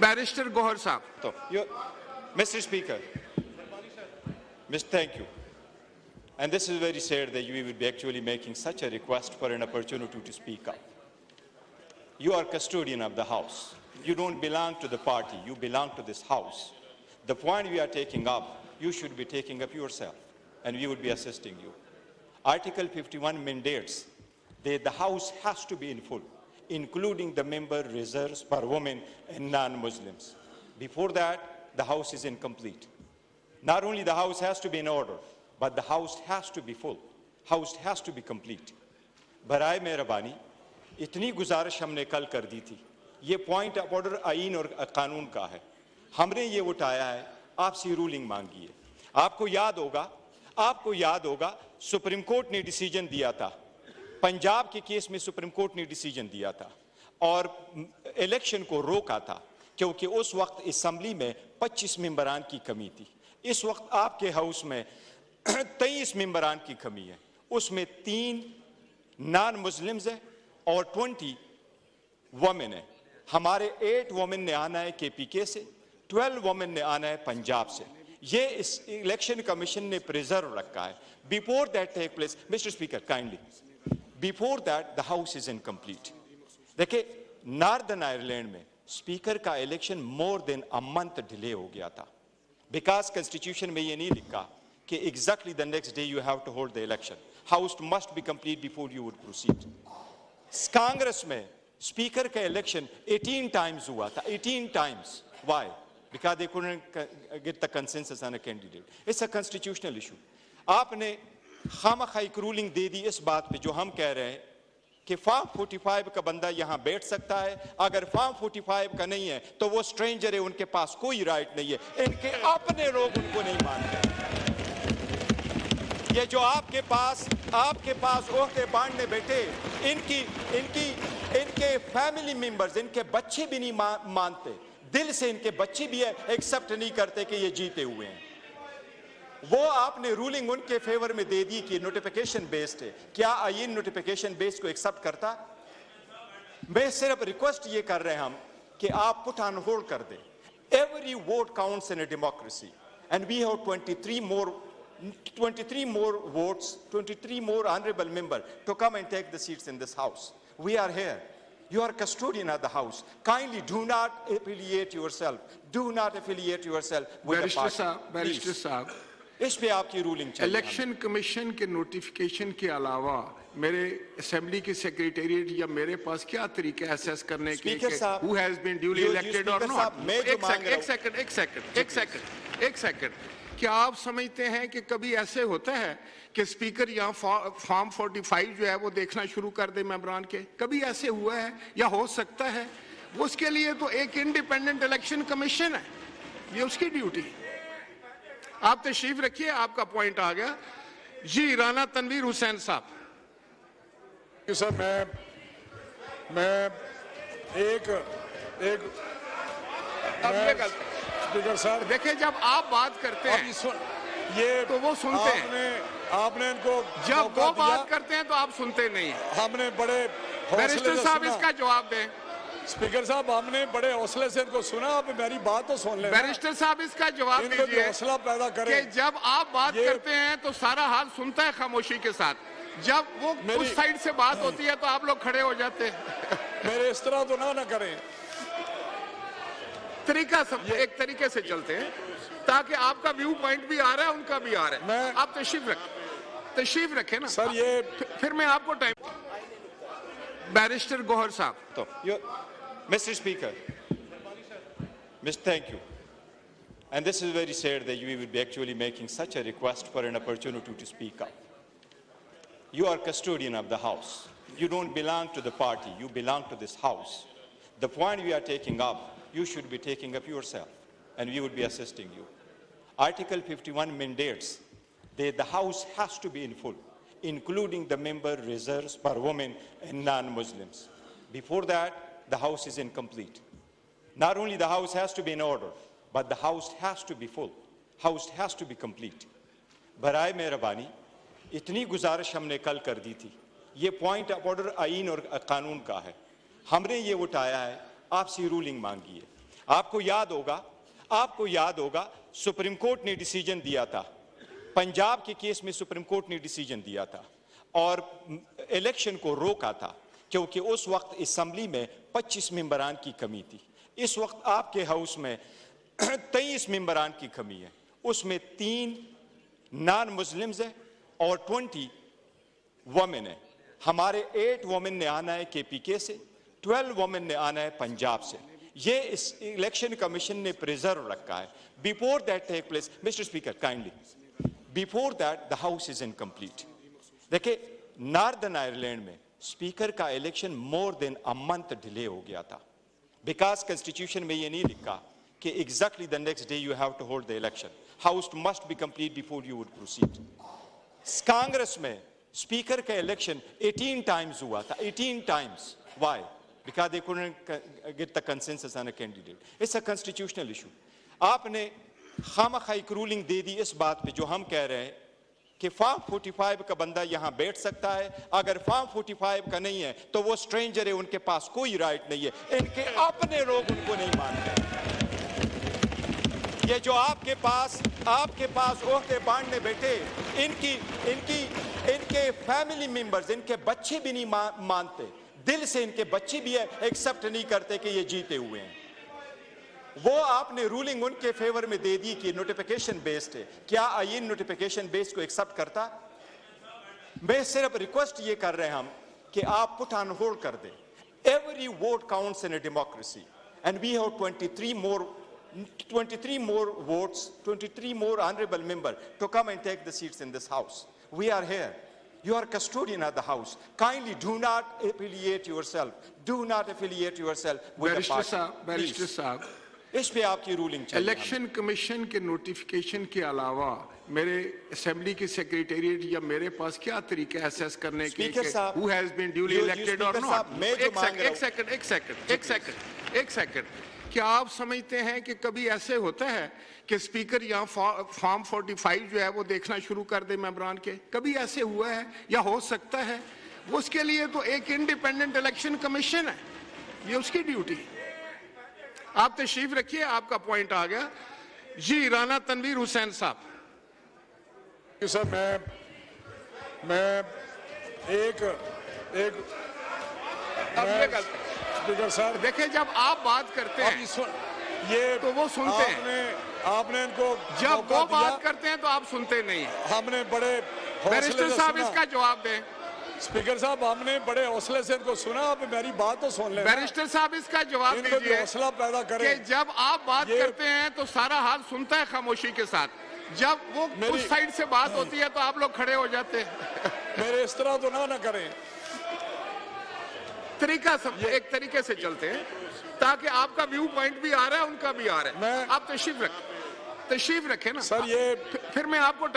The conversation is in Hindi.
बैरिस्टर गौहर साहब। तो Mr. Speaker, thank you. And this is very sad that you would be actually making such a request for an opportunity to speak up. You are custodian of the House. You don't belong to the party. You belong to this House. The point we are taking up, you should be taking up yourself, and we would be assisting you. Article 51 mandates that the House has to be in full, including the member reserves for women and non-Muslims. Before that, the House is incomplete. Not only the House has to be in order, but the House has to be full. House has to be complete. बराए मेहरबानी इतनी गुजारिश हमने कल कर दी थी, ये पॉइंट ऑफ ऑर्डर आईन और कानून का है, हमने ये उठाया है, आपसे रूलिंग मांगी है। आपको याद होगा सुप्रीम कोर्ट ने डिसीजन दिया था, पंजाब के केस में सुप्रीम कोर्ट ने डिसीजन दिया था और इलेक्शन को रोका था क्योंकि उस वक्त असेंबली में 25 मेंबरान की कमी थी। इस वक्त आपके हाउस में 23 मेंबरान की कमी है, उसमें 3 नॉन मुस्लिम्स है और 20 वुमेन है। हमारे 8 वुमेन ने आना है केपीके से, 12 वुमेन ने आना है पंजाब से। ये इस इलेक्शन कमीशन ने प्रिजर्व रखा है। Before that take place, mister speaker kindly, before that the house is incomplete. देखिए नॉर्दर्न आयरलैंड में स्पीकर का election more than a month delay हो गया था, बिकॉज कॉन्स्टिट्यूशन में ये नहीं लिखा कि exactly the next day you have to hold the election, house must be complete before you would proceed. Congress में स्पीकर का इलेक्शन 18 टाइम्स हुआ था, 18 times. Why? Because they couldn't get the consensus on a candidate. It's a constitutional issue. आपने खामखा एक रूलिंग दे दी इस बात पे जो हम कह रहे हैं कि फॉर्म 45 का बंदा यहाँ बैठ सकता है, अगर फॉर्म 45 का नहीं है तो वो स्ट्रेंजर है, उनके पास कोई राइट नहीं है, इनके अपने लोग उनको नहीं मानते। ये जो आपके पास ओहदे बांटने बैठे, इनके फैमिली मेंबर्स, इनके बच्चे भी नहीं मानते, दिल से इनके बच्चे भी एक्सेप्ट नहीं करते कि ये जीते हुए हैं। वो आपने रूलिंग उनके फेवर में दे दी कि नोटिफिकेशन बेस्ड है। क्या आईन नोटिफिकेशन बेस्ड को एक्सेप्ट करता? मैं सिर्फ रिक्वेस्ट ये कर रहे हैं हम कि आप पुट ऑन होल्ड कर दें। Every vote counts in a democracy and we have 23 more votes, 23 more honorable members to come and take the seats in this house. We are here. You are custodian of the house. Kindly do not affiliate yourself. Do not affiliate yourself with the party. Barrister साहब, इस पे आपकी रूलिंग चाहिए। इलेक्शन कमीशन के नोटिफिकेशन के अलावा मेरे असेंबली के सेक्रेटेरिएट या मेरे पास क्या तरीका है असेस करने के who has been duly elected or not? एक सेकंड, क्या आप समझते हैं कि कभी ऐसे होता है कि स्पीकर यहाँ फॉर्म 45 जो है वो देखना शुरू कर दे मेंबरान के? कभी ऐसे हुआ है या हो सकता है? उसके लिए तो एक इंडिपेंडेंट इलेक्शन कमीशन है, ये उसकी ड्यूटी। आप तशरीफ रखिए, आपका पॉइंट आ गया जी। राना तनवीर हुसैन साहब। सर मैं स्पीकर साहब देखिए, जब आप बात करते हैं ये तो वो सुनते हैं, आपने इनको जब वो बात करते हैं तो आप सुनते नहीं हैं। हमने बड़े बैरिस्टर साहब इसका जवाब दें। स्पीकर साहब हमने बड़े हौसले से इनको सुना, आप मेरी बात तो सुन लें। बैरिस्टर साहब इसका जवाब दीजिए, हौसला पैदा करें कि जब आप बात करते हैं तो सारा हाल सुनता है खामोशी के साथ, जब वो उस साइड से बात होती है तो आप लोग खड़े हो जाते हैं। मेरे इस तरह तो ना करें, तरीका सब एक तरीके से चलते हैं ताकि आपका व्यू पॉइंट भी आ रहा है, उनका भी आ रहा है। आप तशरीफ रखें ना सर, ये फिर मैं आपको टाइम। बैरिस्टर गौहर साहब। तो Mr. Speaker, thank you. And this is very sad that you would be actually making such a request for an opportunity to speak up. You are custodian of the House. You don't belong to the party. You belong to this House. The point we are taking up, you should be taking up yourself, and we would be assisting you. Article 51 mandates that the House has to be in full, including the member reserves for women and non-Muslims. Before that, the House is incomplete. Not only the House has to be in order, but the House has to be full. House has to be complete. बराए मेहरबानी इतनी गुजारिश हमने कल कर दी थी, ये पॉइंट ऑफ ऑर्डर आईन और कानून का है, हमने ये उठाया है, आपसे रूलिंग मांगी है। आपको याद होगा सुप्रीम कोर्ट ने डिसीजन दिया था, पंजाब के केस में सुप्रीम कोर्ट ने डिसीजन दिया था और इलेक्शन को रोका था क्योंकि उस वक्त असेंबली में 25 मेंबरान की कमी थी। इस वक्त आपके हाउस में 23 मेंबरान की कमी है, उसमें 3 नॉन मुस्लिम्स है और 20 वुमेन है। हमारे 8 वुमेन ने आना है केपीके से, 12 वुमेन ने आना है पंजाब से। ये इस इलेक्शन कमीशन ने प्रिजर्व रखा है। Before that take place, mister speaker kindly, before that the house is incomplete. देखिए, नॉर्दर्न आयरलैंड में स्पीकर का election more than a month delay हो गया था, बिकॉज कॉन्स्टिट्यूशन में ये नहीं लिखा कि exactly the next day you have to hold the election, house must be complete before you would proceed. Congress में स्पीकर का इलेक्शन 18 टाइम्स हुआ था, 18 times. Why? Because they couldn't get the consensus on a candidate. It's a constitutional issue. आपने खामखा एक रूलिंग दे दी इस बात पे जो हम कह रहे हैं कि फॉर्म 45 का बंदा यहां बैठ सकता है, अगर फॉर्म 45 का नहीं है तो वो स्ट्रेंजर है, उनके पास कोई राइट नहीं है। इनके अपने लोग उनको नहीं मानते। ये जो आपके पास ओहदे बांटने बैठे, इनके फैमिली मेंबर्स, इनके बच्चे भी नहीं मानते, दिल से इनके बच्चे भी एक्सेप्ट नहीं करते कि ये जीते हुए हैं। वो आपने रूलिंग उनके फेवर में दे दी कि नोटिफिकेशन बेस्ड है। क्या आईन नोटिफिकेशन बेस्ड को एक्सेप्ट करता? मैं सिर्फ रिक्वेस्ट ये कर रहे हैं हम कि आप पुट ऑन होल्ड कर दें। Every vote counts in a democracy and we have 23 more votes, 23 more honorable members to come and take the seats in this house. We are here. You are custodian of the house. Kindly do not affiliate yourself. Do not affiliate yourself with the party. Barrister साहब, इस पे आपकी रूलिंग चाहिए। इलेक्शन कमीशन के नोटिफिकेशन के अलावा मेरे असेंबली की सेक्रेटेरिएट या मेरे पास क्या तरीका है असेस करने के स्पीकर साहब, who has been duly elected or not? मैं जो मांग रहा हूं, एक सेकंड, क्या आप समझते हैं कि कभी ऐसे होता है कि स्पीकर यहाँ फॉर्म 45 जो है वो देखना शुरू कर दे मेंबरान के? कभी ऐसे हुआ है या हो सकता है? उसके लिए तो एक इंडिपेंडेंट इलेक्शन कमीशन है, ये उसकी ड्यूटी। आप तशरीफ रखिए, आपका पॉइंट आ गया जी। राना तनवीर हुसैन साहब। सर, मैं एक स्पीकर साहब, देखिए, जब आप बात करते हैं ये तो वो सुनते हैं, आपने इनको जब वो बात करते हैं तो आप सुनते नहीं। हमने बड़े बैरिस्टर साहब इसका जवाब दें। स्पीकर साहब, हमने बड़े हौसले से इनको सुना, आप मेरी बात तो सुन लें। बैरिस्टर साहब इसका जवाब दीजिए हौसला पैदा करें कि जब आप बात करते हैं तो सारा हाल सुनता है खामोशी के साथ, जब वो उस साइड से बात होती है तो आप लोग खड़े हो जाते हैं। मेरे इस तरह तो ना करें। एक तरीके से चलते हैं ताकि आपका व्यू पॉइंट भी आ रहा है, उनका भी आ रहा है। आप तशरीफ रखें ना सर। ये फिर मैं आपको